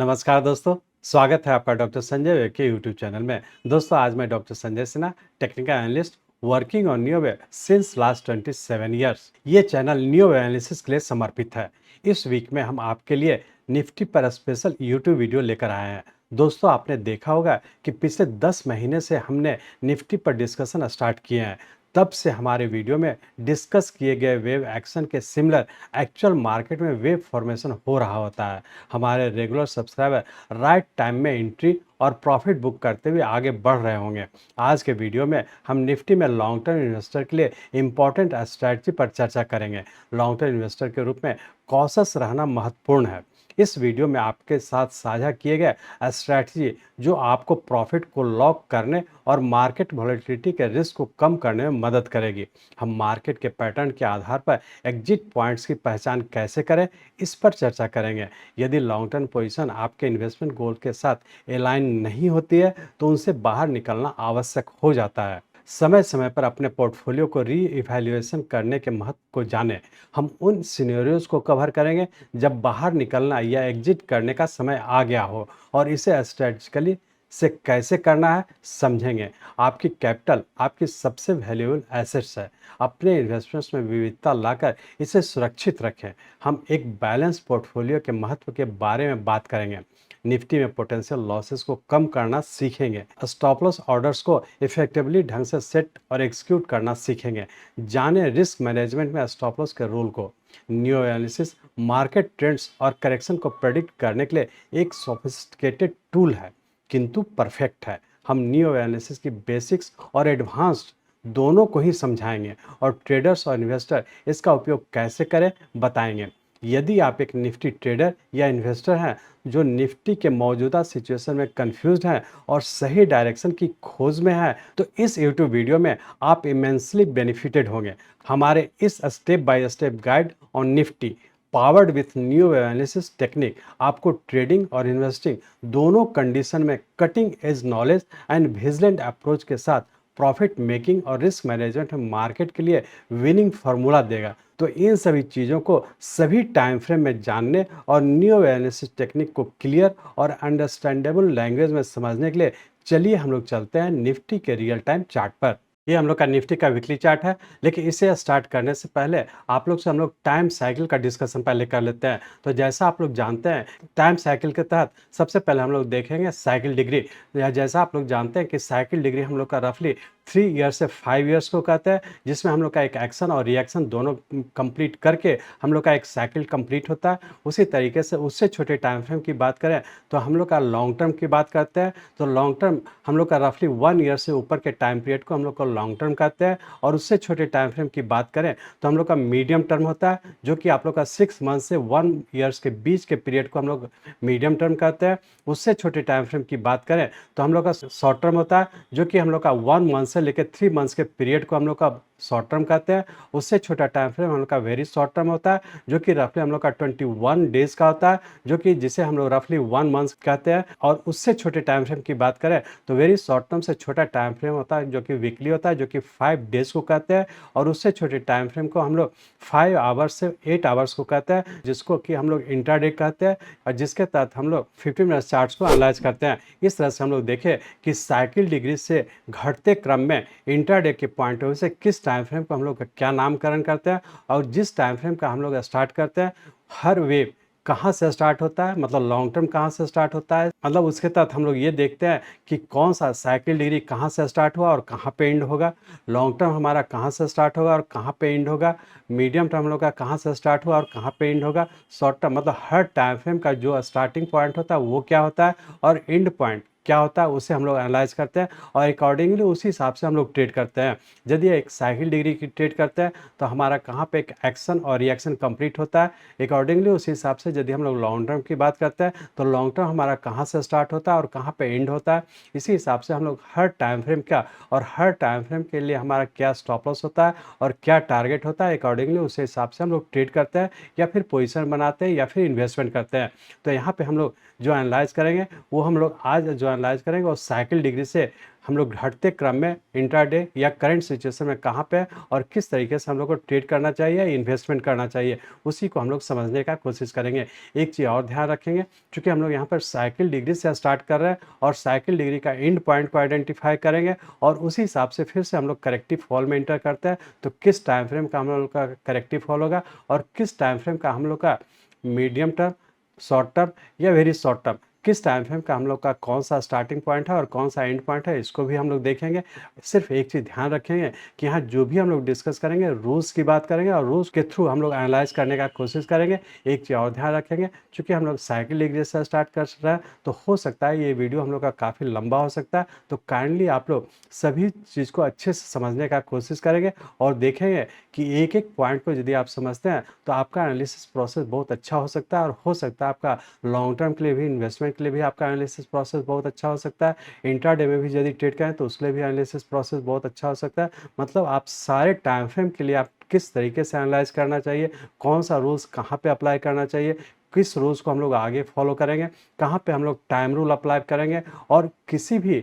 नमस्कार दोस्तों, स्वागत है आपका डॉक्टर संजय वेद के यूट्यूब चैनल में। दोस्तों आज मैं doctor Sanjay Sinha, technical analyst working on Neowave since last 27 years. ये चैनल नियो एनालिसिस के लिए समर्पित है। इस वीक में हम आपके लिए निफ्टी पर स्पेशल यूट्यूब वीडियो लेकर आए हैं। दोस्तों आपने देखा होगा कि पिछले 10 महीने से हमने निफ्टी पर डिस्कशन स्टार्ट किए हैं। तब से हमारे वीडियो में डिस्कस किए गए वेव एक्शन के सिमिलर एक्चुअल मार्केट में वेव फॉर्मेशन हो रहा होता है। हमारे रेगुलर सब्सक्राइबर राइट टाइम में एंट्री और प्रॉफिट बुक करते हुए आगे बढ़ रहे होंगे। आज के वीडियो में हम निफ्टी में लॉन्ग टर्म इन्वेस्टर के लिए इंपॉर्टेंट स्ट्रैटेजी पर चर्चा करेंगे। लॉन्ग टर्म इन्वेस्टर के रूप में कॉशस रहना महत्वपूर्ण है। इस वीडियो में आपके साथ साझा किए गए स्ट्रैटेजी जो आपको प्रॉफिट को लॉक करने और मार्केट वॉलेटिलिटी के रिस्क को कम करने में मदद करेगी। हम मार्केट के पैटर्न के आधार पर एग्जिट पॉइंट्स की पहचान कैसे करें, इस पर चर्चा करेंगे। यदि लॉन्ग टर्म पोजीशन आपके इन्वेस्टमेंट गोल के साथ अलाइन नहीं होती है तो उनसे बाहर निकलना आवश्यक हो जाता है। समय समय पर अपने पोर्टफोलियो को री इवैल्यूएशन करने के महत्व को जानें। हम उन सिनेरियोज को कवर करेंगे जब बाहर निकलना या एग्जिट करने का समय आ गया हो और इसे स्ट्रेटजिकली से कैसे करना है समझेंगे। आपकी कैपिटल आपकी सबसे वैल्यूएबल एसेट्स है। अपने इन्वेस्टमेंट्स में विविधता लाकर इसे सुरक्षित रखें। हम एक बैलेंस पोर्टफोलियो के महत्व के बारे में बात करेंगे। निफ्टी में पोटेंशियल लॉसेस को कम करना सीखेंगे। स्टॉप लॉस ऑर्डर्स को इफेक्टिवली ढंग से सेट और एग्जीक्यूट करना सीखेंगे। जाने रिस्क मैनेजमेंट में स्टॉप लॉस के रूल को। न्यू एनालिसिस मार्केट ट्रेंड्स और करेक्शन को प्रेडिक्ट करने के लिए एक सोफिस्टिकेटेड टूल है किंतु परफेक्ट है। हम न्यू एनालिसिस की बेसिक्स और एडवांस्ड दोनों को ही समझाएंगे और ट्रेडर्स और इन्वेस्टर इसका उपयोग कैसे करें बताएंगे। यदि आप एक निफ्टी ट्रेडर या इन्वेस्टर हैं जो निफ्टी के मौजूदा सिचुएशन में कंफ्यूज्ड हैं और सही डायरेक्शन की खोज में हैं, तो इस यूट्यूब वीडियो में आप इमेंसली बेनिफिटेड होंगे। हमारे इस step by step guide on Nifty powered with new analysis technique आपको ट्रेडिंग और इन्वेस्टिंग दोनों कंडीशन में cutting edge knowledge and vigilant approach के साथ प्रॉफिट मेकिंग और रिस्क मैनेजमेंट में मार्केट के लिए विनिंग फार्मूला देगा। तो इन सभी चीज़ों को सभी टाइम फ्रेम में जानने और न्यू एनालिसिस टेक्निक को क्लियर और अंडरस्टैंडेबल लैंग्वेज में समझने के लिए चलिए हम लोग चलते हैं निफ्टी के रियल टाइम चार्ट पर। ये हम लोग का निफ्टी का वीकली चार्ट है, लेकिन इसे स्टार्ट करने से पहले आप लोग से हम लोग टाइम साइकिल का डिस्कशन पहले कर लेते हैं। तो जैसा आप लोग जानते हैं टाइम साइकिल के तहत सबसे पहले हम लोग देखेंगे साइकिल डिग्री। या जैसा आप लोग जानते हैं कि साइकिल डिग्री हम लोग का रफली 3 ईयर से 5 ईयर्स को कहते हैं, जिसमें हम लोग का एक एक्शन और रिएक्शन दोनों कंप्लीट करके हम लोग का एक साइकिल कंप्लीट होता है। उसी तरीके से उससे छोटे टाइम फ्रेम की बात करें तो हम लोग का लॉन्ग टर्म की बात करते हैं। तो लॉन्ग टर्म हम लोग का रफली 1 ईयर से ऊपर के टाइम पीरियड को हम लोग को लॉन्ग टर्म कहते हैं। और उससे छोटे टाइम फ्रेम की बात करें तो हम लोग का मीडियम टर्म होता है, जो कि आप लोग का 6 मंथ से 1 ईयर्स के बीच के पीरियड को हम लोग मीडियम टर्म कहते हैं। उससे छोटे टाइम फ्रेम की बात करें तो हम लोग का शॉर्ट टर्म होता है, जो कि हम लोग का 1 मंथ से लेकर 3 मंथ्स के पीरियड को हम लोग का शॉर्ट टर्म कहते हैं। उससे छोटा टाइम फ्रेम हम लोग का वेरी शॉर्ट टर्म होता है, जो कि रफली हम लोग का 21 डेज का होता है, जो कि जिसे हम लोग रफली 1 मंथ कहते हैं। और उससे छोटे टाइम फ्रेम की बात करें तो वेरी शॉर्ट टर्म से छोटा टाइम फ्रेम होता है, जो कि वीकली होता है, जो कि 5 डेज को कहते हैं। और उससे छोटे टाइम फ्रेम को हम लोग 5 आवर्स से 8 आवर्स को कहते हैं, जिसको कि हम लोग इंट्राडे कहते हैं और जिसके तहत हम लोग 50 मिनट चार्ट्स को एनालाइज करते हैं। इस तरह से हम लोग देखें कि साइकिल डिग्री से घटते क्रम में इंट्राडे के पॉइंट ऑफ व्यू से किस टाइम फ्रेम को हम लोग क्या नामकरण करते हैं और जिस टाइम फ्रेम का हम लोग स्टार्ट करते हैं, हर वेव कहाँ से स्टार्ट होता है, मतलब लॉन्ग टर्म कहाँ से स्टार्ट होता है, मतलब उसके तहत हम लोग ये देखते हैं कि कौन सा साइकिल डिग्री कहाँ से स्टार्ट हुआ और कहाँ पे एंड होगा। लॉन्ग टर्म हमारा कहाँ से स्टार्ट होगा और कहाँ पे एंड होगा। मीडियम टर्म हम लोग का कहाँ से स्टार्ट हुआ और कहाँ पे एंड होगा। शॉर्ट टर्म मतलब हर टाइम फ्रेम का जो स्टार्टिंग पॉइंट होता है वो क्या होता है और एंड पॉइंट क्या होता है, उसे हम लोग एनालाइज करते हैं और अकॉर्डिंगली उसी हिसाब से हम लोग ट्रेड करते हैं। यदि एक साइकिल डिग्री की ट्रेड करते हैं तो हमारा कहाँ पे एक एक्शन और रिएक्शन कंप्लीट होता है। अकॉर्डिंगली उसी हिसाब से यदि हम लोग लॉन्ग टर्म की बात करते हैं तो लॉन्ग टर्म हमारा कहाँ से स्टार्ट होता है और कहाँ पे एंड होता है। इसी हिसाब से हम लोग हर टाइम फ्रेम का और हर टाइम फ्रेम के लिए हमारा क्या स्टॉप लॉस होता है और क्या टारगेट होता है, अकॉर्डिंगली उसी हिसाब से हम लोग ट्रेड करते हैं या फिर पोजीशन बनाते हैं या फिर इन्वेस्टमेंट करते हैं। तो यहाँ पे हम लोग जो एनालाइज करेंगे वो हम लोग आज जो एनालाइज करेंगे और साइकिल डिग्री से हम लोग घटते क्रम में इंट्राडे या करंट सिचुएशन में कहाँ पे है और किस तरीके से हम लोग को ट्रेड करना चाहिए, इन्वेस्टमेंट करना चाहिए, उसी को हम लोग समझने का कोशिश करेंगे। एक चीज़ और ध्यान रखेंगे, चूँकि हम लोग यहाँ पर साइकिल डिग्री से स्टार्ट कर रहे हैं और साइकिल डिग्री का एंड पॉइंट को आइडेंटिफाई करेंगे और उसी हिसाब से फिर से हम लोग करेक्टिव फॉल में एंटर करते हैं। तो किस टाइम फ्रेम का हम लोग का करेक्टिव फॉल होगा और किस टाइम फ्रेम का हम लोग का मीडियम टर्म, शॉर्ट टर्म या वेरी शॉर्ट टर्म, किस टाइम फ्रेम का हम लोग का कौन सा स्टार्टिंग पॉइंट है और कौन सा एंड पॉइंट है, इसको भी हम लोग देखेंगे। सिर्फ एक चीज़ ध्यान रखेंगे कि यहाँ जो भी हम लोग डिस्कस करेंगे रूल्स की बात करेंगे और रूल्स के थ्रू हम लोग एनालाइज करने का कोशिश करेंगे। एक चीज़ और ध्यान रखेंगे, चूँकि हम लोग साइकिल डिग्री से स्टार्ट कर रहे हैं तो हो सकता है ये वीडियो हम लोग का काफ़ी लंबा हो सकता है, तो काइंडली आप लोग सभी चीज़ को अच्छे से समझने का कोशिश करेंगे और देखेंगे कि एक एक पॉइंट को यदि आप समझते हैं तो आपका एनालिसिस प्रोसेस बहुत अच्छा हो सकता है और हो सकता है आपका लॉन्ग टर्म के लिए भी, इन्वेस्टमेंट के लिए भी आपका एनालिसिस प्रोसेस बहुत अच्छा हो सकता है। इंट्राडे में भी यदि ट्रेड करें तो उसके लिए भी एनालिसिस प्रोसेस बहुत अच्छा हो सकता है। मतलब आप सारे टाइम फ्रेम के लिए आप किस तरीके से एनालाइज करना चाहिए, कौन सा रूल्स कहाँ पे अप्लाई करना चाहिए, किस रूल्स को हम लोग आगे फॉलो करेंगे, कहाँ पे हम लोग टाइम रूल अप्लाई करेंगे और किसी भी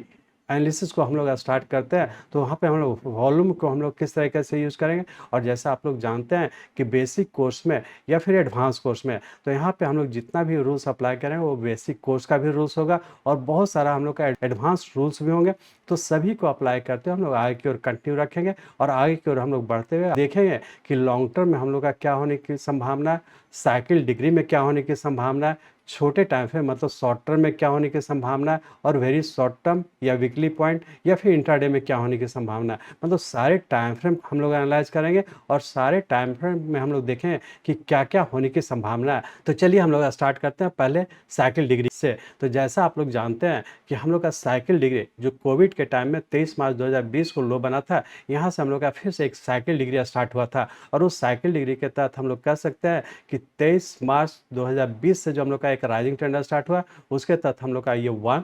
एनालिसिस को हम लोग स्टार्ट करते हैं तो वहाँ पे हम लोग वॉल्यूम को हम लोग किस तरीके से यूज़ करेंगे। और जैसा आप लोग जानते हैं कि बेसिक कोर्स में या फिर एडवांस कोर्स में तो यहाँ पे हम लोग जितना भी रूल्स अप्लाई करेंगे वो बेसिक कोर्स का भी रूल्स होगा और बहुत सारा हम लोग का एडवांस रूल्स भी होंगे। तो सभी को अप्लाई करते हुए हम लोग आगे की ओर कंटिन्यू रखेंगे और आगे की ओर हम लोग बढ़ते हुए देखेंगे कि लॉन्ग टर्म में हम लोग का क्या होने की संभावना है, साइकिल डिग्री में क्या होने की संभावना है, छोटे टाइम फ्रेम मतलब शॉर्ट टर्म में क्या होने की संभावना है और वेरी शॉर्ट टर्म या वीकली पॉइंट या फिर इंट्राडे में क्या होने की संभावना है। मतलब सारे टाइम फ्रेम हम लोग एनालाइज करेंगे और सारे टाइम फ्रेम में हम लोग देखें कि क्या क्या होने की संभावना है। तो चलिए हम लोग स्टार्ट करते हैं पहले साइकिल डिग्री से। तो जैसा आप लोग जानते हैं कि हम लोग का साइकिल डिग्री जो कोविड के टाइम में 23 मार्च 2020 को लो बना था, यहाँ से हम लोग का फिर से एक साइकिल डिग्री स्टार्ट हुआ था और उस साइकिल डिग्री के तहत हम लोग कह सकते हैं कि 23 मार्च 2020 से जो हम लोग का एक राइजिंग ट्रेंड स्टार्ट हुआ उसके तहत हम लोग का ये 1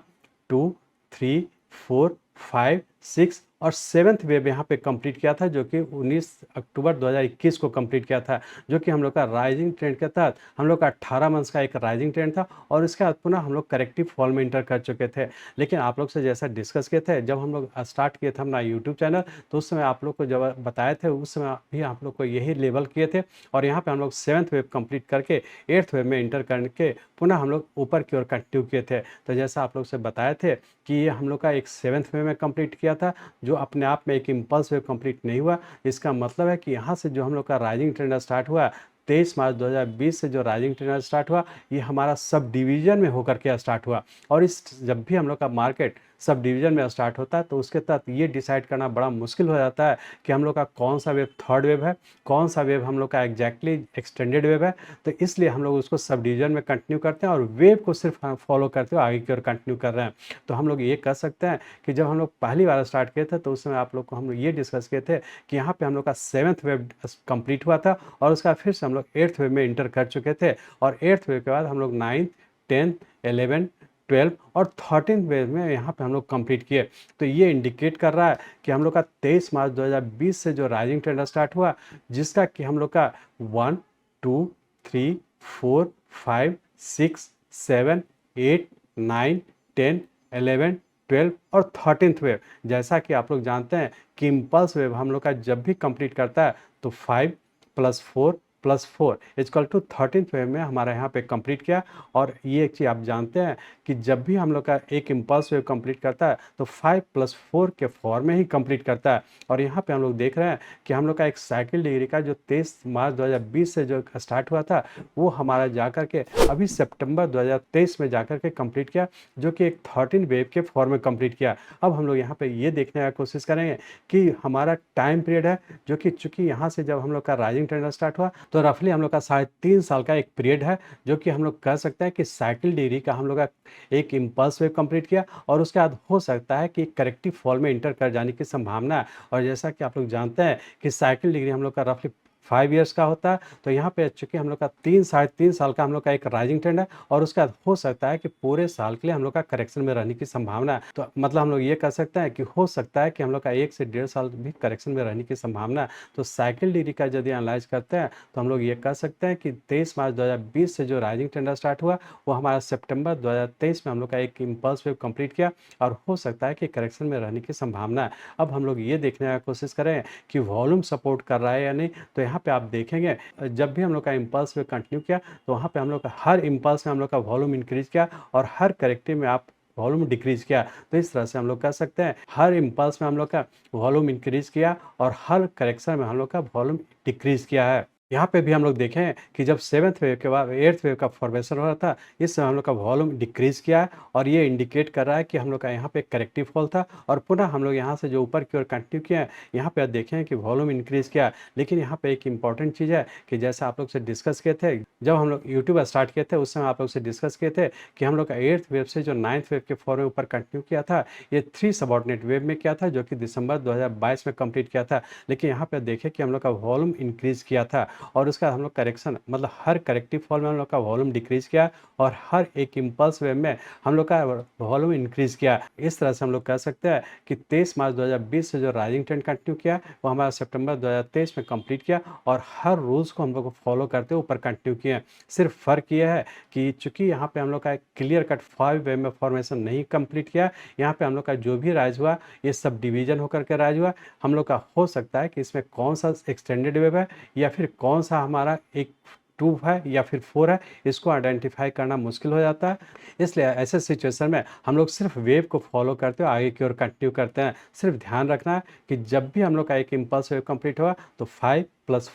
2 3 4 5 6 और 7th वेव यहाँ पे कंप्लीट किया था जो कि 19 अक्टूबर 2021 को कंप्लीट किया था, जो कि हम लोग का राइजिंग ट्रेंड के तहत हम लोग का 18 मंथ्स का एक राइजिंग ट्रेंड था और इसके बाद पुनः हम लोग करेक्टिव फॉल में इंटर कर चुके थे। लेकिन आप लोग से जैसा डिस्कस किए थे जब हम लोग स्टार्ट किए थे अपना यूट्यूब चैनल तो उस समय आप लोग को जब बताए थे उस समय भी आप लोग को यही लेवल किए थे और यहाँ पर हम लोग 7th वेव कंप्लीट करके 8th वेव में इंटर करके पुनः हम लोग ऊपर की ओर कंटिन्यू किए थे। तो जैसा आप लोग से बताए थे कि ये हम लोग का एक 7th वेव में कंप्लीट किया था जो अपने आप में एक इम्पल्स वेव कंप्लीट नहीं हुआ। इसका मतलब है कि यहाँ से जो हम लोग का राइजिंग ट्रेंड स्टार्ट हुआ 23 मार्च 2020 से जो राइजिंग ट्रेंड स्टार्ट हुआ ये हमारा सब डिवीजन में होकर के स्टार्ट हुआ और इस जब भी हम लोग का मार्केट सब डिवीजन में स्टार्ट होता है तो उसके तहत ये डिसाइड करना बड़ा मुश्किल हो जाता है कि हम लोग का कौन सा वेव थर्ड वेव है, कौन सा वेव हम लोग का एग्जैक्टली एक्सटेंडेड वेव है। तो इसलिए हम लोग उसको सब डिवीजन में कंटिन्यू करते हैं और वेव को सिर्फ फॉलो करते हुए आगे की ओर कंटिन्यू कर रहे हैं। तो हम लोग ये कह सकते हैं कि जब हम लोग पहली बार स्टार्ट किए थे तो उस समय आप लोग को हम लोग ये डिस्कस किए थे कि यहाँ पे हम लोग का 7th वेव कंप्लीट हुआ था और उसका फिर से हम लोग 8th वेव में इंटर कर चुके थे और 8th वेव के बाद हम लोग 9th 10th 11 12 और 13th वेव में यहाँ पे हम लोग कंप्लीट किए। तो ये इंडिकेट कर रहा है कि हम लोग का 23 मार्च 2020 से जो राइजिंग ट्रेंड स्टार्ट हुआ जिसका कि हम लोग का 1 2 3 4 5 6 7 8 9 10 11 12 और 13th वेव, जैसा कि आप लोग जानते हैं कि इम्पल्स वेव हम लोग का जब भी कंप्लीट करता है तो 5 + 4 + 4 इक्वल टू 13th वेव में हमारा यहाँ पे कंप्लीट किया। और ये एक चीज़ आप जानते हैं कि जब भी हम लोग का एक इम्पल्स वेव कंप्लीट करता है तो 5 + 4 के फॉर्म में ही कंप्लीट करता है। और यहाँ पे हम लोग देख रहे हैं कि हम लोग का एक साइकिल डिग्री का जो 23 मार्च 2020 से जो स्टार्ट हुआ था वो हमारा जाकर के अभी सितंबर 2023 में जाकर के कंप्लीट किया जो कि एक 13 वेव के फॉर्म में कंप्लीट किया। अब हम लोग यहाँ पे ये देखने का कोशिश करेंगे कि हमारा टाइम पीरियड है जो कि चूंकि यहाँ से जब हम लोग का राइजिंग ट्रेंड स्टार्ट हुआ तो रफली हम लोग का 3.5 साल का एक पीरियड है जो कि हम लोग कह सकते हैं कि साइकिल डिग्री का हम लोग का एक इम्पल्स वेव कंप्लीट किया और उसके बाद हो सकता है कि करेक्टिव फॉल में इंटर कर जाने की संभावना है। और जैसा कि आप लोग जानते हैं कि साइकिल डिग्री हम लोग का रफली 5 ईयर्स का होता है। तो यहाँ पे चूँकि हम लोग का 3 साढ़े 3 साल का हम लोग का एक राइजिंग ट्रेंड है और उसके बाद हो सकता है कि पूरे साल के लिए हम लोग का करेक्शन में रहने की संभावना है। तो मतलब हम लोग ये कह सकते हैं कि हो सकता है कि हम लोग का 1 से 1.5 साल भी करेक्शन में रहने की संभावना है। तो साइकिल डिग्री का यदि एनालाइज़ करते हैं तो हम लोग ये कह सकते हैं कि 23 मार्च 2020 से जो राइजिंग ट्रेंड स्टार्ट हुआ वो हमारा सितंबर 2023 में हम लोग का एक इम्पल्स वेव कंप्लीट किया और हो सकता है कि करेक्शन में रहने की संभावना है। अब हम लोग ये देखने का कोशिश करें कि वॉल्यूम सपोर्ट कर रहा है या नहीं। तो यहाँ पे आप देखेंगे जब भी हम लोग का इम्पल्स वेव कंटिन्यू किया तो वहाँ पे हम लोग का हर इम्पल्स में हम लोग का वॉल्यूम इंक्रीज किया और हर करेक्टिव में आप वॉल्यूम डिक्रीज किया। तो इस तरह से हम लोग कह सकते हैं हर इम्पल्स में हम लोग का वॉल्यूम इंक्रीज किया और हर करेक्शन में हम लोग का वॉल्यूम डिक्रीज किया है। यहाँ पे भी हम लोग देखें कि जब 7th वेव के बाद 8th वेव का फॉर्मेशन हो रहा था, इस समय हम लोग का वॉल्यूम डिक्रीज किया है और ये इंडिकेट कर रहा है कि हम लोग का यहाँ पे करेक्टिव फॉल था और पुनः हम लोग यहाँ से जो ऊपर की ओर कंटिन्यू किया है, यहाँ पे आप देखें कि वॉल्यूम इंक्रीज किया। लेकिन यहाँ पे एक इंपॉर्टेंट चीज़ है कि जैसे आप लोग से डिस्कस किए थे, जब हम लोग यूट्यूब स्टार्ट किए थे उस समय आप लोग से डिस्कस किए थे कि हम लोग का 8th वेव से जो 9th वेव के फॉर में ऊपर कंटिन्यू किया था, ये 3 सबऑर्डिनेट वेव में किया था जो कि दिसंबर 2022 में कंप्लीट किया था। लेकिन यहाँ पे देखें कि हम लोग का वॉल्यूम इंक्रीज किया था और उसका हम लोग करेक्शन मतलब हर करेक्टिव फॉल में हम लोग का वॉल्यूम डिक्रीज किया और हर एक इम्पल्स वेव में हम लोग का वॉल्यूम इंक्रीज किया। इस तरह से हम लोग कह सकते हैं कि 23 मार्च 2020 से जो राइजिंग ट्रेंड कंटिन्यू किया वो हमारा सितंबर 2023 में कंप्लीट किया और हर रूल्स को हम लोग को फॉलो करते हुए ऊपर कंटिन्यू किए। सिर्फ फर्क ये है कि चूंकि यहाँ पे हम लोग का क्लियर कट 5 वे में फॉर्मेशन नहीं कंप्लीट किया, यहाँ पे हम लोग का जो भी राइज हुआ ये सब डिवीजन होकर के राइज हुआ। हम लोग का हो सकता है कि इसमें कौन सा एक्सटेंडेड वेव है या फिर कौन सा हमारा एक 2 है या फिर 4 है, इसको आइडेंटिफाई करना मुश्किल हो जाता है। इसलिए ऐसे सिचुएशन में हम लोग सिर्फ वेव को फॉलो करते हुए आगे की ओर कंटिन्यू करते हैं। सिर्फ ध्यान रखना है कि जब भी हम लोग का एक इम्पल्स वेव कंप्लीट होगा तो 5 +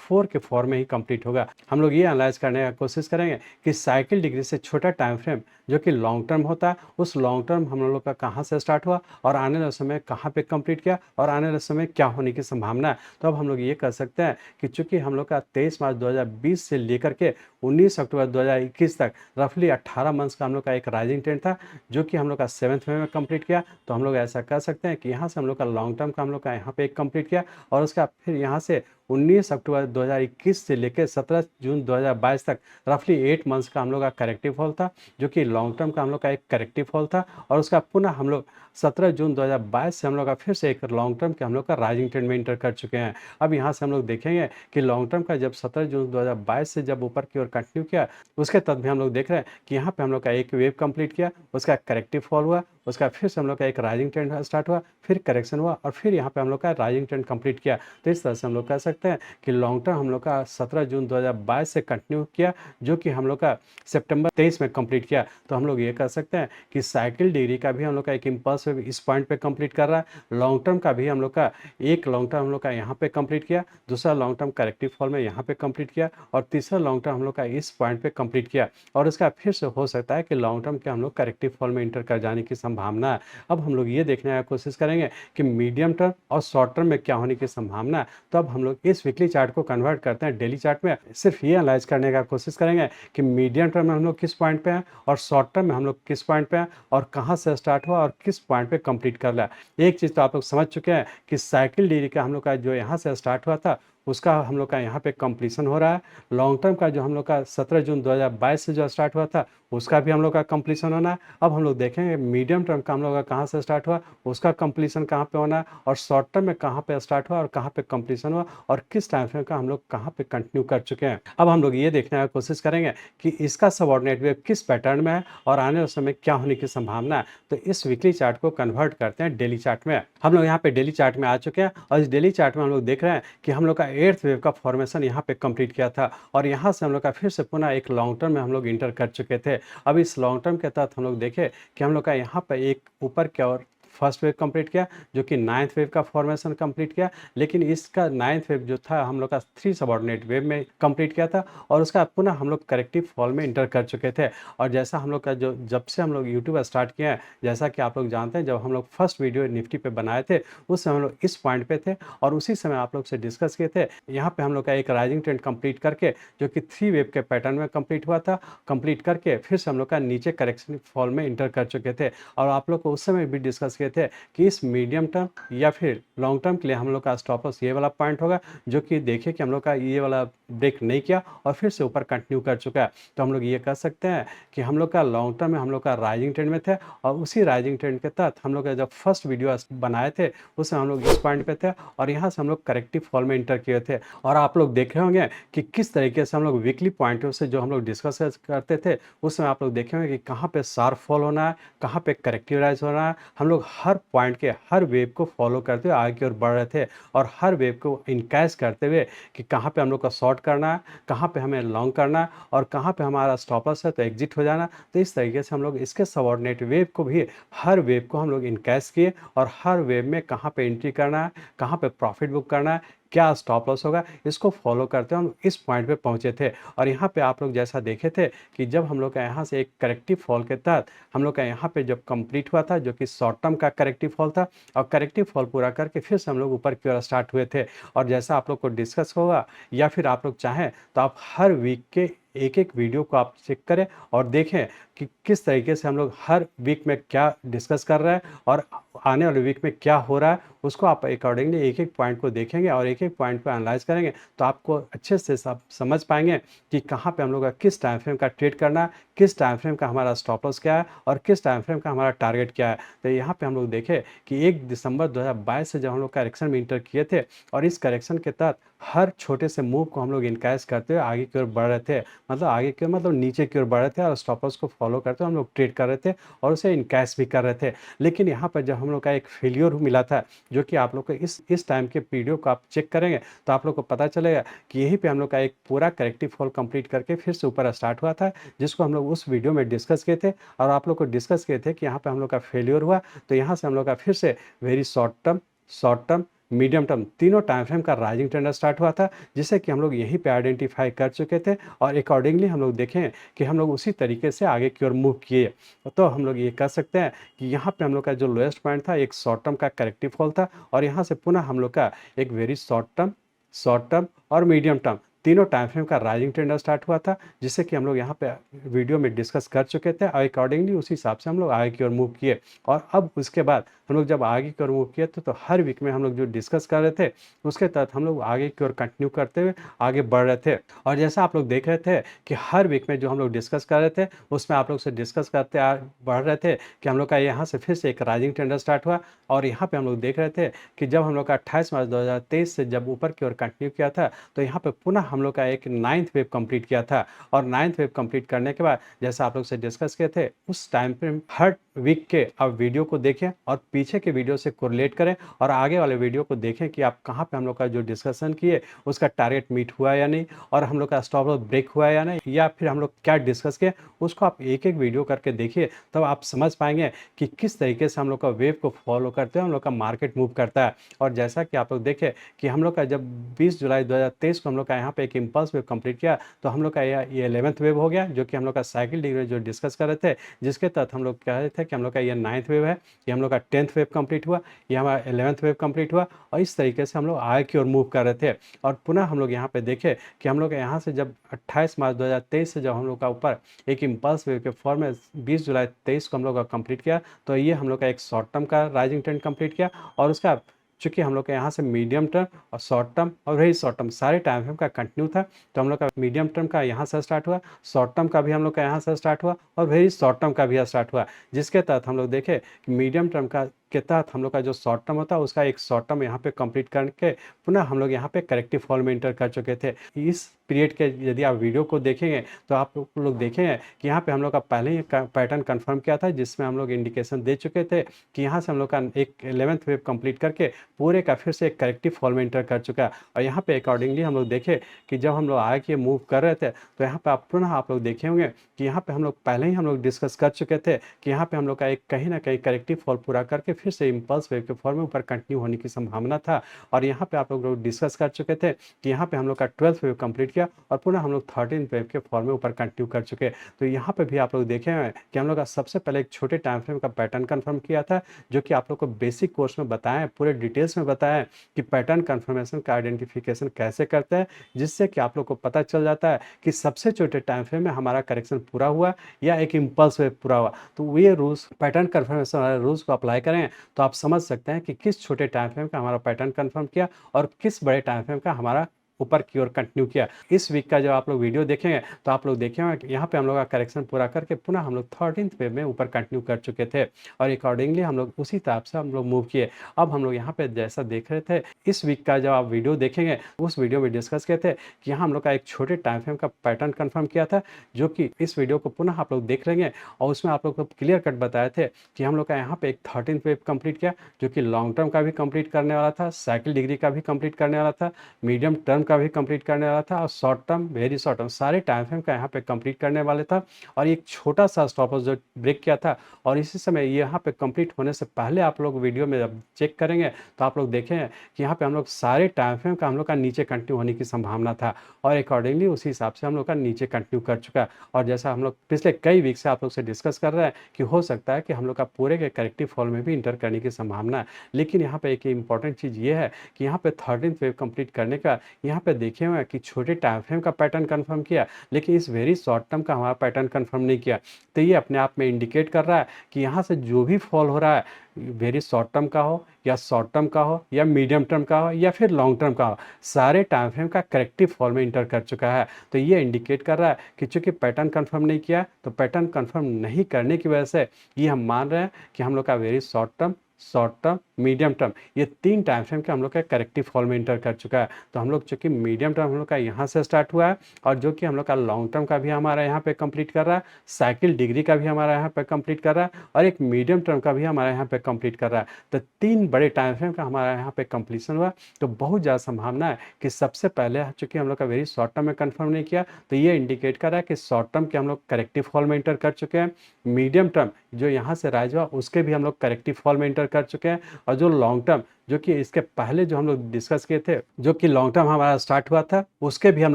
4 के फॉर्म में ही कंप्लीट होगा। हम लोग ये एनालाइज करने का कोशिश करेंगे कि साइकिल डिग्री से छोटा टाइम फ्रेम जो कि लॉन्ग टर्म होता है, उस लॉन्ग टर्म हम लोग का कहाँ से स्टार्ट हुआ और आने वाले समय कहाँ पे कंप्लीट किया और आने वाले समय क्या होने की संभावना है। तो अब हम लोग ये कह सकते हैं कि चूंकि हम लोग का 23 मार्च 2020 से लेकर के 19 अक्टूबर 2021 तक रफली 18 मंथ्स का हम लोग का एक राइजिंग ट्रेंड था जो कि हम लोग का 7th में कंप्लीट किया। तो हम लोग ऐसा कह सकते हैं कि यहाँ से हम लोग का लॉन्ग टर्म का हम लोग का यहाँ पे एक कंप्लीट किया और उसका फिर यहाँ से 19 अक्टूबर 2021 से लेकर 17 जून 2022 तक रफली 8 मंथ्स का हम लोग का करेक्टिव फॉल था जो कि लॉन्ग टर्म का हम लोग का एक करेक्टिव फॉल था और उसका पुनः हम लोग 17 जून 2022 से हम लोग का फिर से एक लॉन्ग टर्म के हम लोग का राइजिंग ट्रेंड में इंटर कर चुके हैं। अब यहाँ से हम लोग देखेंगे कि लॉन्ग टर्म का जब 17 जून 2022 से जब ऊपर की ओर कंटिन्यू किया उसके तब भी हम लोग देख रहे हैं कि यहाँ पे हम लोग का एक वेव कंप्लीट किया, उसका करेक्टिव फॉल हुआ, उसका फिर से हम लोग का एक राइजिंग ट्रेंड स्टार्ट हुआ, फिर करेक्शन हुआ और फिर यहाँ पे हम लोग का राइजिंग ट्रेंड कंप्लीट किया। तो इस तरह से हम लोग कह सकते हैं कि लॉन्ग टर्म हम लोग का 17 जून 2022 से कंटिन्यू किया जो कि हम लोग का सितंबर 23 में कंप्लीट किया। तो हम लोग ये कह सकते हैं कि साइकिल डिग्री का भी हम लोग का एक इम्पल्स वेव इस पॉइंट पे कंप्लीट कर रहा है। लॉन्ग टर्म का भी हम लोग का एक लॉन्ग टर्म हम लोग का यहाँ पे कंप्लीट किया, दूसरा लॉन्ग टर्म करेक्टिव फॉल में यहाँ पे कंप्लीट किया और तीसरा लॉन्ग टर्म हम लोग का इस पॉइंट पे कंप्लीट किया और उसका फिर से हो सकता है कि लॉन्ग टर्म के हम लोग करेक्टिव फॉल में इंटर कर जाने की संभावना है। अब हम लोग ये देखने की कोशिश करेंगे कि मीडियम टर्म और शॉर्ट टर्म में क्या होने की संभावना है। तो अब हम लोग इस वीकली चार्ट को कन्वर्ट करते हैं डेली चार्ट में। सिर्फ ये एनालाइज करने का कोशिश करेंगे कि मीडियम टर्म में हम लोग किस पॉइंट पे हैं और शॉर्ट टर्म में हम लोग किस पॉइंट पे हैं और कहाँ से स्टार्ट हुआ और किस पॉइंट पे कंप्लीट कर लिया। एक चीज़ तो आप लोग समझ चुके हैं कि साइकिल डिग्री का हम लोग का जो यहाँ से स्टार्ट हुआ था उसका हम लोग का यहाँ पे कंप्लीशन हो रहा है। लॉन्ग टर्म का जो हम लोग का 17 जून 2022 से जो स्टार्ट हुआ था उसका भी हम लोग का कंप्लीशन होना है। अब हम लोग देखेंगे मीडियम टर्म का हम लोग का कहाँ से स्टार्ट हुआ, उसका कंप्लीशन कहाँ पे होना है और शॉर्ट टर्म में कहाँ पे स्टार्ट हुआ और कहाँ पे कंप्लीशन हुआ और किस टाइम फ्रेम का हम लोग कहाँ पे कंटिन्यू कर चुके हैं। अब हम लोग ये देखने की कोशिश करेंगे कि इसका सबऑर्डिनेट वेव किस पैटर्न में है और आने वाले समय क्या होने की संभावना है। तो इस वीकली चार्ट को कन्वर्ट करते हैं डेली चार्ट में। हम लोग यहाँ पे डेली चार्ट में आ चुके हैं और इस डेली चार्ट में हम लोग देख रहे हैं कि हम लोग का 8th वेव का फॉर्मेशन यहाँ पे कंप्लीट किया था और यहाँ से हम लोग का फिर से पुनः एक लॉन्ग टर्म में हम लोग इंटर कर चुके थे। अब इस लॉन्ग टर्म के तहत हम लोग देखें कि हम लोग का यहाँ पर एक ऊपर की ओर फर्स्ट वेव कंप्लीट किया जो कि 9th वेव का फॉर्मेशन कंप्लीट किया, लेकिन इसका 9th वेव जो था हम लोग का 3 सबऑर्डिनेट वेव में कंप्लीट किया था और उसका पुनः हम लोग करेक्टिव फॉल में इंटर कर चुके थे। और जैसा हम लोग का जो जब से हम लोग यूट्यूब स्टार्ट किया है, जैसा कि आप लोग जानते हैं जब हम लोग फर्स्ट वीडियो निफ्टी पे बनाए थे उस समय हम लोग इस पॉइंट पे थे और उसी समय आप लोग से डिस्कस किए थे। यहाँ पे हम लोग का एक राइजिंग ट्रेंड कंप्लीट करके जो कि 3 वेव के पैटर्न में कंप्लीट हुआ था, कंप्लीट करके फिर से हम लोग का नीचे करेक्शन फॉल में इंटर कर चुके थे और आप लोग को उस समय भी डिस्कस किए चुके थे कि इस मीडियम टर्म या फिर लॉन्ग टर्म के लिए हम लोग का स्टॉप लॉस ये वाला पॉइंट होगा, जो कि देखिए कि हम लोग का ये वाला ब्रेक नहीं किया और फिर से ऊपर कंटिन्यू कर चुका है। तो हम लोग ये कह सकते हैं कि हम लोग का लॉन्ग टर्म में हम लोग का राइजिंग ट्रेंड में थे और उसी राइजिंग ट्रेंड के तहत हम लोग का जब फर्स्ट वीडियो बनाए थे उसमें हम लोग इस पॉइंट पे थे और यहाँ से हम लोग करेक्टिव फॉल में इंटर किए थे। और आप लोग देख रहे होंगे कि किस तरीके से हम लोग वीकली पॉइंट से जो हम लोग डिस्कस करते थे उसमें आप लोग देखे होंगे कि कहाँ पे शार्प फॉल होना है, कहाँ पे करेक्टिव राइज होना है। हम लोग हर पॉइंट के हर वेव को फॉलो करते हुए आगे की ओर बढ़ रहे थे और हर वेव को इनकैश करते हुए कि कहाँ पे हम लोग का शॉर्ट करना है, कहाँ पे हमें लॉन्ग करना है और कहाँ पे हमारा स्टॉप लॉस है तो एग्जिट हो जाना। तो इस तरीके से हम लोग इसके सबऑर्डिनेट वेव को भी हर वेव को हम लोग इनकैश किए और हर वेव में कहाँ पे एंट्री करना है, कहाँ पे प्रॉफिट बुक करना है, क्या स्टॉप लॉस होगा, इसको फॉलो करते हुए हम इस पॉइंट पे पहुंचे थे। और यहाँ पे आप लोग जैसा देखे थे कि जब हम लोग का यहाँ से एक करेक्टिव फॉल के तहत हम लोग का यहाँ पे जब कंप्लीट हुआ था, जो कि शॉर्ट टर्म का करेक्टिव फॉल था, और करेक्टिव फॉल पूरा करके फिर से हम लोग ऊपर की ओर स्टार्ट हुए थे। और जैसा आप लोग को डिस्कस होगा या फिर आप लोग चाहें तो आप हर वीक के एक एक वीडियो को आप चेक करें और देखें कि किस तरीके से हम लोग हर वीक में क्या डिस्कस कर रहे हैं और आने वाले वीक में क्या हो रहा है, उसको आप अकॉर्डिंगली एक एक पॉइंट को देखेंगे और एक एक पॉइंट को एनालाइज करेंगे तो आपको अच्छे से सब समझ पाएंगे कि कहाँ पे हम लोग का किस टाइम फ्रेम का ट्रेड करना है, किस टाइम फ्रेम का हमारा स्टॉप लॉस क्या है और किस टाइम फ्रेम का हमारा टारगेट क्या है। तो यहाँ पे हम लोग देखें कि 1 दिसंबर 2022 से जब हम लोग करेक्शन में इंटर किए थे और इस करेक्शन के तहत हर छोटे से मूव को हम लोग इनकैश करते हुए आगे की ओर बढ़ रहे थे, मतलब आगे की ओर मतलब नीचे की ओर बढ़ रहे थे और स्टॉप लॉस को फॉलो करते हुए हम लोग ट्रेड कर रहे थे और उसे इनकैश भी कर रहे थे। लेकिन यहाँ पर जब हम लोग का एक फेलियर मिला था, जो कि आप लोग को इस टाइम के वीडियो को आप चेक करेंगे तो आप लोग को पता चलेगा कि यहीं पे हम लोग का एक पूरा करेक्टिव फॉल कंप्लीट करके फिर से ऊपर स्टार्ट हुआ था, जिसको हम लोग उस वीडियो में डिस्कस किए थे और आप लोग को डिस्कस किए थे कि यहाँ पे हम लोग का फेलियर हुआ। तो यहाँ से हम लोग का फिर से very short term medium term तीनों टाइम फ्रेम का राइजिंग ट्रेंड स्टार्ट हुआ था, जिसे कि हम लोग यहीं पे आइडेंटिफाई कर चुके थे और अकॉर्डिंगली हम लोग देखें कि हम लोग उसी तरीके से आगे की ओर मूव किए। तो हम लोग ये कह सकते हैं कि यहाँ पे हम लोग का जो लोएस्ट पॉइंट था एक शॉर्ट टर्म का करेक्टिव फॉल था और यहाँ से पुनः हम लोग का एक वेरी शॉर्ट टर्म और मीडियम टर्म तीनों टाइम फ्रेम का राइजिंग ट्रेंड स्टार्ट हुआ था, जिससे कि हम लोग यहाँ पे वीडियो में डिस्कस कर चुके थे और अकॉर्डिंगली उसी हिसाब से हम लोग आगे की ओर मूव किए। और अब उसके बाद हम लोग जब आगे की ओर मूव किए तो हर वीक में हम लोग जो डिस्कस कर रहे थे उसके तहत हम लोग आगे की ओर कंटिन्यू करते हुए आगे बढ़ रहे थे। और जैसा आप लोग देख रहे थे कि हर वीक में जो हम लोग डिस्कस कर रहे थे उसमें आप लोग से डिस्कस करते बढ़ रहे थे कि हम लोग का यहाँ से फिर से एक राइजिंग ट्रेंड स्टार्ट हुआ। और यहाँ पे हम लोग देख रहे थे कि जब हम लोग का 28 मार्च 2023 से जब ऊपर की ओर कंटिन्यू किया था तो यहाँ पे पुनः हम लोग का एक 9th वेव कंप्लीट किया था। और 9th वेव कंप्लीट करने के बाद जैसा आप लोग से डिस्कस किए थे उस टाइम पे हर वीक के आप वीडियो को देखें और पीछे के वीडियो से कोरिलेट करें और आगे वाले वीडियो को देखें कि आप कहाँ पे हम लोग का जो डिस्कशन किए उसका टारगेट मीट हुआ या नहीं और हम लोग का स्टॉप लॉस ब्रेक हुआ या नहीं, या फिर हम लोग क्या डिस्कस किए उसको आप एक एक वीडियो करके देखिए, तब आप समझ पाएंगे कि किस तरीके से हम लोग का वेव को फॉलो करते हैं हम लोग का मार्केट मूव करता है। और जैसा कि आप लोग देखें कि हम लोग का जब 20 जुलाई 2023 को हम लोग का यहाँ पे एक इम्पल्स वेव कंप्लीट किया तो हम लोग का ये 11th वेव हो गया, जो कि हम लोग का साइकिल डिग्री जो डिस्कस कर रहे थे, जिसके तहत हम लोग कह रहे थे कि हम लोग का ये 9th वेव है, ये हम लोग का 10th वेव कंप्लीट हुआ, ये हमारा 11th वेव कंप्लीट हुआ और इस तरीके से हम लोग आगे की ओर मूव कर रहे थे। और पुनः हम लोग यहाँ पे देखें कि हम लोग यहाँ से जब 28 मार्च 2023 से जब हम लोग का ऊपर एक इम्पल्स वेव के फॉर्म में 20 जुलाई 23 को हम लोग का कंप्लीट किया तो ये हम लोग का एक शॉर्ट टर्म का राइजिंग ट्रेंड कंप्लीट किया। और उसका चूंकि हम लोग के यहाँ से मीडियम टर्म और शॉर्ट टर्म और वही शॉर्ट टर्म सारे टाइम फ्रेम का कंटिन्यू था, तो हम लोग का मीडियम टर्म का यहाँ से स्टार्ट हुआ, शॉर्ट टर्म का भी हम लोग का यहाँ से स्टार्ट हुआ और वही शॉर्ट टर्म का भी स्टार्ट हुआ, जिसके तहत हम लोग देखे कि मीडियम टर्म का के तहत हम लोग का जो शॉर्ट टर्म होता है उसका एक शॉर्ट टर्म यहाँ पे कंप्लीट करके पुनः हम लोग यहाँ पे करेक्टिव फॉल में इंटर कर चुके थे। इस पीरियड के यदि आप वीडियो को देखेंगे तो आप लोग देखेंगे कि यहाँ पे हम लोग का पहले ही पैटर्न कंफर्म किया था, जिसमें हम लोग इंडिकेशन दे चुके थे कि यहाँ से हम लोग का एक 11th वेव कंप्लीट करके पूरे का फिर से एक करेक्टिव फॉल में इंटर कर चुका है। और यहाँ पे अकॉर्डिंगली हम लोग देखे कि जब हम लोग आगे के मूव कर रहे थे तो यहाँ पे आप पुनः आप लोग देखे होंगे कि यहाँ पे हम लोग पहले ही हम लोग डिस्कस कर चुके थे कि यहाँ पे हम लोग का एक कहीं ना कहीं करेक्टिव फॉल पूरा करके फिर से इम्पल्स वेव के फॉर्म में ऊपर कंटिन्यू होने की संभावना था। और यहाँ पे आप लोग डिस्कस कर चुके थे कि यहाँ पे हम लोग का 12th वेव कंप्लीट किया और पुनः हम लोग 13th वेव के फॉर्म में ऊपर कंटिन्यू कर चुके। तो यहाँ पे भी आप लोग देखे हैं कि हम लोग का सबसे पहले एक छोटे टाइम फ्रेम का पैटर्न कंफर्म किया था, जो कि आप लोग को बेसिक कोर्स में बताया, पूरे डिटेल्स में बताया कि पैटर्न कंफर्मेशन का आइडेंटिफिकेशन कैसे करते हैं, जिससे कि आप लोग को पता चल जाता है कि सबसे छोटे टाइम फ्रेम में हमारा करेक्शन पूरा हुआ या एक इम्पल्स वेव पूरा हुआ। तो ये रूल्स पैटर्न कंफर्मेशन वाले रूल्स को अप्लाई करें देखेंगे तो आप समझ सकते हैं कि किस छोटे टाइम फ्रेम का हमारा पैटर्न कन्फर्म किया और किस बड़े टाइम फ्रेम का हमारा ऊपर की ओर कंटिन्यू किया। इस वीक का जब आप लोग वीडियो देखेंगे तो आप लोग देखे होंगे कि यहाँ पे हम लोग का करेक्शन पूरा करके पुनः हम लोग 13th वेव में ऊपर कंटिन्यू कर चुके थे और अकॉर्डिंगली हम लोग उसी हिसाब से हम लोग मूव किए। अब हम लोग यहाँ पे जैसा देख रहे थे, इस वीक का जब आप वीडियो देखेंगे उस वीडियो में डिस्कस किए थे कि यहाँ हम लोग का एक छोटे टाइम फ्रेम का पैटर्न कन्फर्म किया था, जो कि इस वीडियो को पुनः आप लोग देख लेंगे और उसमें आप लोग को क्लियर कट बताए थे कि हम लोग का यहाँ पे एक 13th वेव कंप्लीट किया, जो कि लॉन्ग टर्म का भी कंप्लीट करने वाला था, साइकिल डिग्री का भी कंप्लीट करने वाला था, मीडियम टर्म का भी कंप्लीट करने वाला था और short term, very short term, सारे टाइम फ्रेम का यहाँ पे कंप्लीट करने वाले था। और एक छोटा सा स्टॉप लॉस जो ब्रेक किया था और इसी समय यहाँ पे कंप्लीट होने से पहले आप लोग वीडियो में जब चेक करेंगे तो आप लोग देखेंगे कि यहाँ पे हम लोग सारे टाइम फ्रेम का हम लोग का नीचे कंटिन्यू होने की संभावना था और अकॉर्डिंगली उसी हिसाब से हम लोग का नीचे कंटिन्यू कर चुका है। और जैसा हम लोग पिछले कई वीक से आप लोग से डिस्कस कर रहे हैं कि हो सकता है कि हम लोग का पूरे के करेक्टिव फॉल में भी इंटर करने की संभावना है। लेकिन यहाँ पे एक इंपॉर्टेंट चीज़ ये है कि यहाँ पे 13th वेव कंप्लीट करने का यहाँ पे देखे हुए कि छोटे टाइम फ्रेम का पैटर्न कंफर्म किया, लेकिन इस वेरी शॉर्ट टर्म का हमारा पैटर्न कंफर्म नहीं किया। तो ये अपने आप में इंडिकेट कर रहा है कि यहाँ से जो भी फॉल हो रहा है, वेरी शॉर्ट टर्म का हो या शॉर्ट टर्म का हो या मीडियम टर्म का हो या फिर लॉन्ग टर्म का हो, सारे टाइम फ्रेम का करेक्टिव फॉल में इंटर कर चुका है। तो ये इंडिकेट कर रहा है कि चूंकि पैटर्न कंफर्म नहीं किया, तो पैटर्न कंफर्म नहीं करने की वजह से ये हम मान रहे हैं कि हम लोग का very short term, medium term, ये तीन टाइम फ्रेम के हम लोग का करेक्टिव फॉल में इंटर कर चुका है। तो हम लोग चूंकि मीडियम टर्म हम लोग का यहाँ से स्टार्ट हुआ है और जो कि हम लोग का लॉन्ग टर्म का भी हमारा यहाँ पे कंप्लीट कर रहा है, साइकिल डिग्री का भी हमारा यहाँ पे कंप्लीट कर रहा है और एक मीडियम टर्म का भी हमारा यहाँ पे कंप्लीट कर रहा है। तो तीन बड़े टाइम फ्रेम का हमारा यहाँ पे कंप्लीशन हुआ। तो बहुत ज़्यादा संभावना है कि सबसे पहले चूंकि हम लोग का वेरी शॉर्ट टर्म में कंफर्म नहीं किया, तो ये इंडिकेट कर रहा है कि शॉर्ट टर्म के हम लोग करेक्टिव फॉल में इंटर कर चुके हैं, मीडियम टर्म जो यहाँ से राइज हुआ उसके भी हम लोग करेक्टिव फॉल में इंटर कर चुके हैं और जो लॉन्ग टर्म जो कि इसके पहले जो हम लोग डिस्कस किए थे, जो कि लॉन्ग टर्म हमारा स्टार्ट हुआ था, उसके भी हम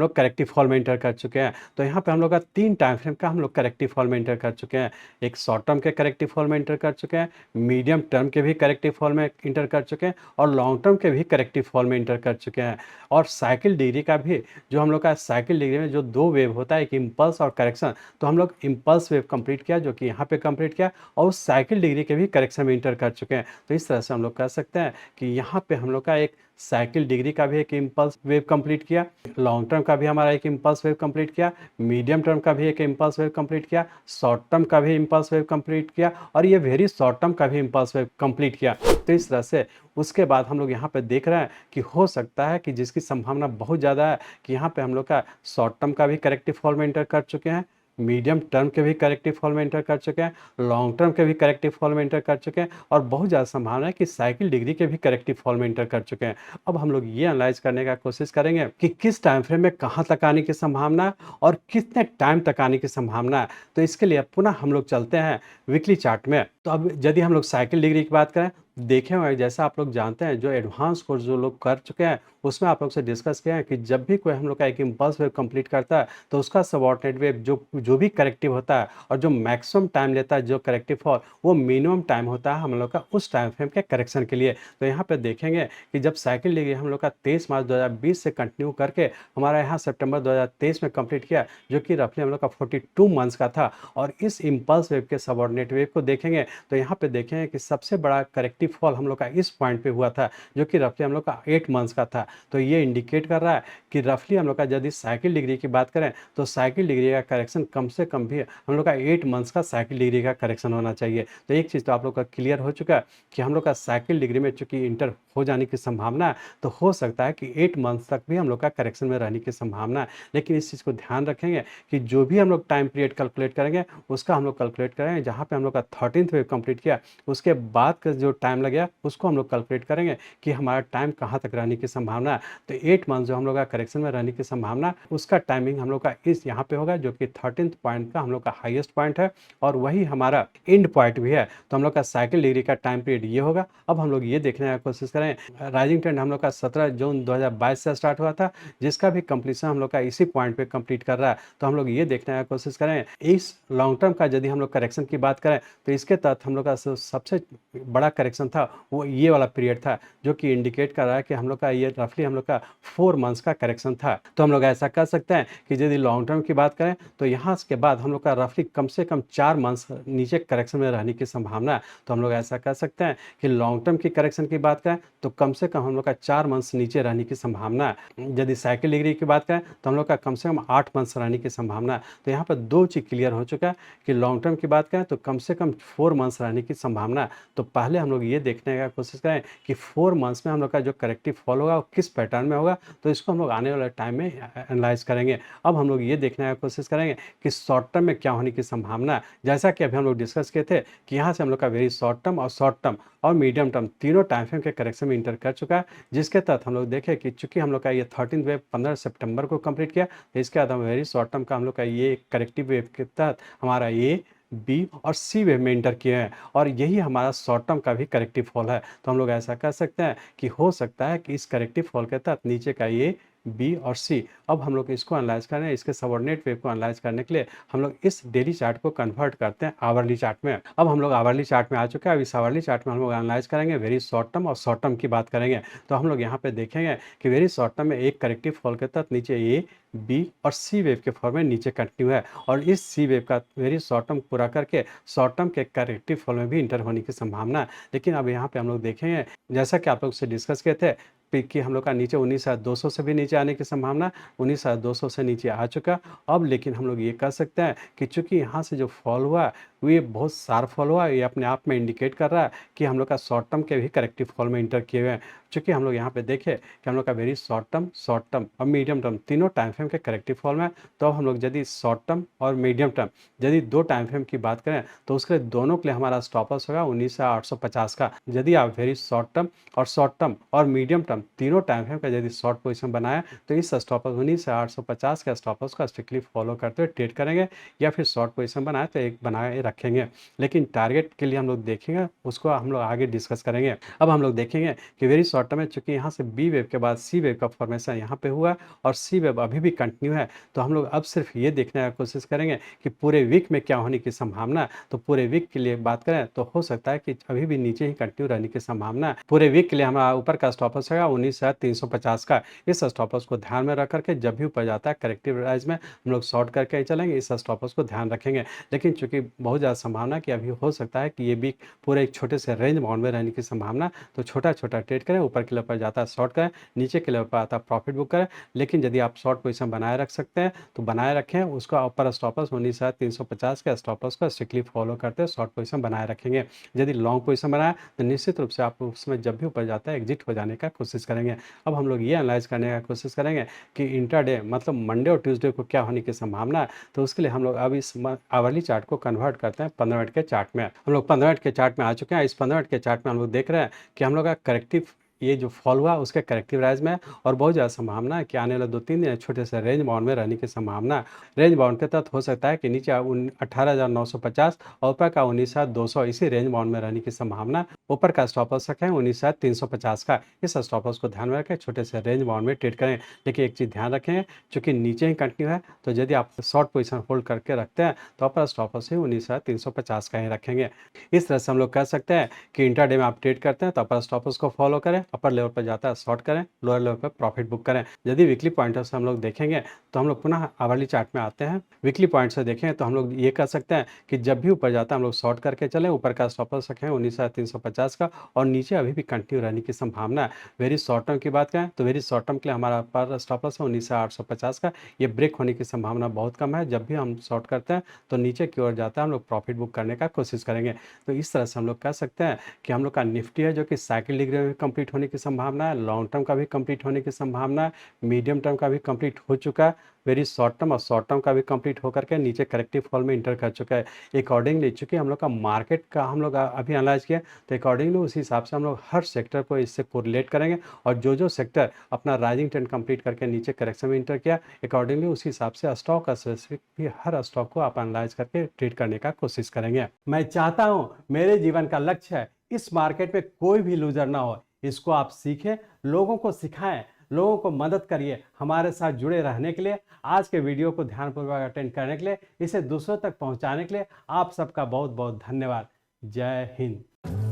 लोग करेक्टिव फॉल में इंटर कर चुके हैं। तो यहाँ पे हम लोग का तीन टाइम फ्रेम का हम लोग करेक्टिव फॉल में इंटर कर चुके हैं। एक शॉर्ट टर्म के करेक्टिव फॉल में इंटर कर चुके हैं, मीडियम टर्म के भी करेक्टिव फॉल में इंटर कर चुके हैं और लॉन्ग टर्म के भी करेक्टिव फॉल में इंटर कर चुके हैं। और साइकिल डिग्री का भी जो हम लोग का साइकिल डिग्री में जो दो वेव होता है, एक इम्पल्स और करेक्शन, तो हम लोग इम्पल्स वेव कंप्लीट किया जो कि यहाँ पे कंप्लीट किया और उस साइकिल डिग्री के भी करेक्शन में इंटर कर चुके हैं। तो इस तरह से हम लोग कह सकते हैं कि यहाँ पे हम लोग का एक साइकिल डिग्री का भी एक इम्पल्स वेव कंप्लीट किया, लॉन्ग टर्म का भी हमारा एक इम्पल्स वेव कंप्लीट किया, मीडियम टर्म का भी एक इम्पल्स वेव कंप्लीट किया, शॉर्ट टर्म का भी इम्पल्स वेव कंप्लीट किया और ये वेरी शॉर्ट टर्म का भी इम्पल्स वेव कंप्लीट किया। तो इस तरह से उसके बाद हम लोग यहाँ पे देख रहे हैं कि हो सकता है कि जिसकी संभावना बहुत ज़्यादा है कि यहाँ पे हम लोग का शॉर्ट टर्म का भी करेक्टिव फॉल में इंटर कर चुके हैं, मीडियम टर्म के भी करेक्टिव फॉल में इंटर कर चुके हैं, लॉन्ग टर्म के भी करेक्टिव फॉल में इंटर कर चुके हैं और बहुत ज़्यादा संभावना है कि साइकिल डिग्री के भी करेक्टिव फॉल में इंटर कर चुके हैं। अब हम लोग ये एनालाइज करने का कोशिश करेंगे कि किस टाइम फ्रेम में कहाँ तक आने की संभावना है और कितने टाइम तक आने की संभावना है। तो इसके लिए पुनः हम लोग चलते हैं वीकली चार्ट में। तो अब यदि हम लोग साइकिल डिग्री की बात करें, देखे हुए जैसा आप लोग जानते हैं, जो एडवांस कोर्स जो लोग कर चुके हैं उसमें आप लोग से डिस्कस किया है कि जब भी कोई हम लोग का एक इम्पल्स वेव कंप्लीट करता है तो उसका सबऑर्डिनेट वेव जो भी करेक्टिव होता है और जो मैक्सिमम टाइम लेता है जो करेक्टिव फॉल, वो मिनिमम टाइम होता है हम लोग का उस टाइम फ्रेम के करेक्शन के लिए। तो यहाँ पे देखेंगे कि जब साइकिल डिग्री हम लोग का 23 मार्च 2020 से कंटिन्यू करके हमारा यहाँ सितंबर 2023 में कंप्लीट किया, जो कि रफली हम लोग का 42 मंथ्स का था। और इस इम्पल्स वेव के सबऑर्डिनेट वेव को देखेंगे तो यहाँ पे देखेंगे कि सबसे बड़ा करेक्टिव फॉल हम लोग का इस पॉइंट पे हुआ था, जो कि रफली हम लोग का 8 मंथ्स का था। तो ये इंडिकेट कर रहा है कि रफली हम लोग का यदि साइकिल डिग्री की बात करें तो साइकिल डिग्री का करेक्शन कम से कम भी हम लोग का 8 मंथ्स का साइकिल डिग्री का करेक्शन होना चाहिए। तो एक चीज़ तो आप लोग का क्लियर हो चुका है कि हम लोग का साइकिल डिग्री में चूंकि इंटर हो जाने की संभावना है, तो हो सकता है कि 8 मंथ्स तक भी हम लोग का करेक्शन में रहने की संभावना है। लेकिन इस चीज़ को ध्यान रखेंगे कि जो भी हम लोग टाइम पीरियड कैलकुलेट करेंगे उसका हम लोग कैलकुलेट करेंगे जहाँ पे हम लोग का 13th वेव कंप्लीट किया, उसके बाद का जो टाइम लगेगा उसको हम लोग कैलकुलेट करेंगे कि हमारा टाइम कहाँ तक रहने की संभावना है। तो 8 मंथ जो हम लोग का करेक्शन में रहने की संभावना, उसका टाइमिंग हम लोग का इस यहाँ पे होगा, जो कि 13th पॉइंट का हम लोग का हाईएस्ट पॉइंट है और वही हमारा एंड पॉइंट भी है। तो हम लोग का साइकिल डिग्री का टाइम पीरियड ये होगा। अब हम लोग ये देखने की कोशिश करें, राइजिंग ट्रेंड हम लोग का 17 जून 2022 से स्टार्ट हुआ था, जिसका भी कंप्लीशन हम लोग का इसी पॉइंट पे कंप्लीट कर रहा है। तो हम लोग ये देखने की कोशिश करें, इस लॉन्ग टर्म का यदि हम लोग करेक्शन की बात करें तो इसके तहत हम लोग का सबसे बड़ा करेक्शन करेक्शन था वो ये वाला पीरियड था, जो कि इंडिकेट कर रहा है कि हम लोग का ये रफली हम लोग का 4 मंथ्स का करेक्शन था। तो हम लोग ऐसा कर सकते हैं कि यदि लॉन्ग टर्म की बात करें तो यहाँ के बाद हम लोग का रफली कम से कम 4 मंथ्स नीचे करेक्शन में रहने की संभावना है। तो हम लोग ऐसा कर सकते हैं कि लॉन्ग टर्म की करेक्शन की बात करें तो कम से कम हम लोग का 4 मंथ्स नीचे रहने की संभावना है। यदि साइकिल डिग्री की बात करें तो हम लोग का कम से कम 8 मंथ्स रहने की संभावना है। तो यहाँ पर 2 चीज़ क्लियर हो चुका है कि लॉन्ग टर्म की बात करें तो कम से कम 4 मंथ्स रहने की संभावना है। तो पहले हम लोग ये देखने का कोशिश करें कि 4 मंथ्स में हम लोग का जो करेक्टिव फॉल होगा वो किस पैटर्न में होगा, तो इसको हम लोग आने वाले टाइम में एनालाइज करेंगे। अब हम लोग ये देखने का कोशिश करेंगे कि शॉर्ट टर्म में क्या होने की संभावना है। जैसा कि अभी हम लोग डिस्कस किए थे कि यहाँ से हम लोग का वेरी शॉर्ट टर्म और मीडियम टर्म तीनों टाइम फ्रेम के करेक्शन में इंटर कर चुका है, जिसके तहत हम लोग देखें कि चूंकि हम लोग का ये 13th वेव 15 सितंबर को कंप्लीट किया, तो इसके बाद हम वेरी शॉर्ट टर्म का हम लोग का ये करेक्टिव वेव के तहत हमारा ए बी और सी वेव में इंटर किए हैं, और यही हमारा शॉर्ट टर्म का भी करेक्टिव फॉल है। तो हम लोग ऐसा कर सकते हैं कि हो सकता है कि इस करेक्टिव फॉल के तहत नीचे का ये बी और सी, अब हम लोग इसको एनालाइज करें, इसके सबऑर्डिनेट वेव को एनालाइज करने के लिए हम लोग इस डेली चार्ट को कन्वर्ट करते हैं आवरली चार्ट में। अब हम लोग आवरली चार्ट में आ चुके हैं। अब इस आवरली चार्ट में हम लोग एनालाइज करेंगे वेरी शॉर्ट टर्म और शॉर्ट टर्म की बात करेंगे। तो हम लोग यहाँ पे देखेंगे कि वेरी शॉर्ट टर्म में एक करेक्टिव फॉल के तहत नीचे ए बी और सी वेव के फॉर्म में नीचे कंटिन्यू है, और इस सी वेव का वेरी शॉर्ट टर्म पूरा करके शॉर्ट टर्म के करेक्टिव फॉल में भी इंटर होने की संभावना है। लेकिन अब यहाँ पे हम लोग देखेंगे, जैसा कि आप लोग से डिस्कस किए थे कि हम लोग का नीचे 19,200 से भी नीचे आने की संभावना, 19,200 से नीचे आ चुका। अब लेकिन हम लोग ये कर सकते हैं कि चूंकि यहाँ से जो फॉल हुआ वो ये बहुत शार्प फॉल हुआ, ये अपने आप में इंडिकेट कर रहा है कि हम लोग का शॉर्ट टर्म के भी करेक्टिव फॉल में इंटर किए हुए हैं। चूंकि हम लोग यहाँ पे देखें कि हम लोग का वेरी शॉर्ट टर्म और मीडियम टर्म तीनों टाइम फ्रेम के करेक्टिव फॉल में, तो हम लोग यदि शॉर्ट टर्म और मीडियम टर्म यदि 2 टाइम फ्रेम की बात करें तो उसके दोनों के लिए हमारा स्टॉप लॉस होगा 19,850 का। यदि आप वेरी शॉर्ट टर्म और मीडियम टर्म तीनों टाइम फ्रेम का यदि शॉर्ट पोजीशन बनाए तो इस स्टॉप लॉस 19,850 का स्टॉप लॉस का स्ट्रिक्टली फॉलो करते हुए ट्रेड करेंगे, या फिर शॉर्ट पोजीशन बनाए तो एक बनाए रखेंगे। लेकिन टारगेट के लिए हम लोग देखेंगे, उसको हम लोग आगे डिस्कस करेंगे। अब हम लोग देखेंगे कि वेरी शॉर्ट टर्म में चूंकि यहाँ से बी वेव के बाद सी वेव का फॉर्मेशन यहाँ पे हुआ और सी वेव अभी भी कंटिन्यू है, तो हम लोग अब सिर्फ ये देखने का कोशिश करेंगे कि पूरे वीक में क्या होने की संभावना है। तो पूरे वीक के लिए बात करें तो हो सकता है कि अभी भी नीचे ही कंटिन्यू रहने की संभावना है। पूरे वीक के लिए हमारा ऊपर का स्टॉप लॉस है 19,350 का। इस स्टॉप लॉस को ध्यान में रख करके जब भी ऊपर जाता है करेक्टिव राइज में हम लोग शॉर्ट करके ही चलेंगे, इस स्टॉप लॉस को ध्यान रखेंगे। लेकिन चूंकि बहुत ज़्यादा संभावना कि अभी हो सकता है कि ये वीक पूरे एक छोटे से रेंज बाउंड में रहने की संभावना, तो छोटा छोटा ट्रेड करें, ऊपर के लेवल पर जाता है शॉर्ट करें, नीचे के लेवल पर आता है प्रॉफिट बुक करें। लेकिन यदि आप शॉर्ट पोजीशन बनाए रख सकते हैं तो बनाए रखें, उसका ऊपर स्टॉप लॉस 19,350 के स्टॉप लॉस को स्ट्रिक्टली फॉलो करते हैं शॉर्ट पोजीशन बनाए रखेंगे। यदि लॉन्ग पोजीशन बनाए तो निश्चित रूप से आप उसमें जब भी ऊपर जाता है एग्जिट हो जाने का कोशिश करेंगे। अब हम लोग ये एनालाइज करने का कोशिश करेंगे कि इंट्राडे मतलब मंडे और ट्यूसडे को क्या होने की संभावना है। तो उसके लिए हम लोग अब इस आवरली चार्ट को कन्वर्ट करते हैं 15 मिनट के चार्ट में। हम लोग 15 मिनट के चार्ट में आ चुके हैं। इस 15 मिनट के चार्ट में हम लोग देख रहे हैं कि हम लोग का करेक्टिव ये जो फॉल हुआ उसके करेक्टिव राइज में, और बहुत ज़्यादा संभावना है कि आने वाले 2-3 दिन छोटे से रेंज बाउंड में रहने की संभावना है। रेंज बाउंड के तहत हो सकता है कि नीचे 18,950 और ऊपर का 19,200 इसी रेंज बाउंड में रहने की संभावना। ऊपर का स्टॉप लॉस रखें 19,350 का। इस स्टॉप लॉस को ध्यान में रखें, छोटे से रेंज बाउंड में ट्रेड करें। लेकिन एक चीज़ ध्यान रखें, चूंकि नीचे ही कंटिन्यू है तो यदि आप शॉर्ट पोजीशन होल्ड करके रखते हैं तो अपर स्टॉप लॉस ही 19,350 का ही रखेंगे। इस तरह से हम लोग कह सकते हैं कि इंट्राडे में आप ट्रेड करते हैं तो अपर स्टॉप लॉस को फॉलो करें, अपर लेवल पर जाता है शॉर्ट करें, लोअर लेवल पर प्रॉफिट बुक करें। यदि वीकली पॉइंट से हम लोग देखेंगे तो हम लोग पुनः आवरली चार्ट में आते हैं। वीकली पॉइंट से देखें तो हम लोग ये कह सकते हैं कि जब भी ऊपर जाता है हम लोग शॉर्ट करके चलें, ऊपर का स्टॉप लॉस रखें 19,350 का, और नीचे अभी भी कंटिन्यू रहने की संभावना है। वेरी शॉर्ट टर्म की बात करें तो वेरी शॉर्ट टर्म के लिए हमारा अपर स्टॉप लॉस है 19,850 का। ये ब्रेक होने की संभावना बहुत कम है। जब भी हम शॉर्ट करते हैं तो नीचे की ओर जाता है, हम लोग प्रॉफिट बुक करने का कोशिश करेंगे। तो इस तरह से हम लोग कह सकते हैं कि हम लोग का निफ्टी है जो कि साइकिल डिग्री में भी कंप्लीट होने की संभावना है, लॉन्ग टर्म का भी कंप्लीट होने की संभावना है, मीडियम टर्म का भी कंप्लीट हो चुका है, वेरी शॉर्ट टर्म और शॉर्ट टर्म का भी कंप्लीट होकर के नीचे करेक्टिव फॉल में इंटर कर चुका है। अकॉर्डिंगली चूंकि हम लोग का मार्केट का हम लोग अभी एनालाइज किया, तो अकॉर्डिंगली उसी हिसाब से हम लोग हर सेक्टर को इससे कोरिलेट करेंगे, और जो सेक्टर अपना राइजिंग ट्रेंड कंप्लीट करके नीचे करेक्शन में इंटर किया, अकॉर्डिंगली उसी हिसाब से स्टॉक का स्पेसिफिक भी हर स्टॉक को आप एनालाइज करके ट्रेड करने का कोशिश करेंगे। मैं चाहता हूँ मेरे जीवन का लक्ष्य है इस मार्केट में कोई भी लूजर ना हो। इसको आप सीखें, लोगों को सिखाएं, लोगों को मदद करिए। हमारे साथ जुड़े रहने के लिए, आज के वीडियो को ध्यानपूर्वक अटेंड करने के लिए, इसे दूसरों तक पहुंचाने के लिए आप सबका बहुत बहुत धन्यवाद। जय हिंद।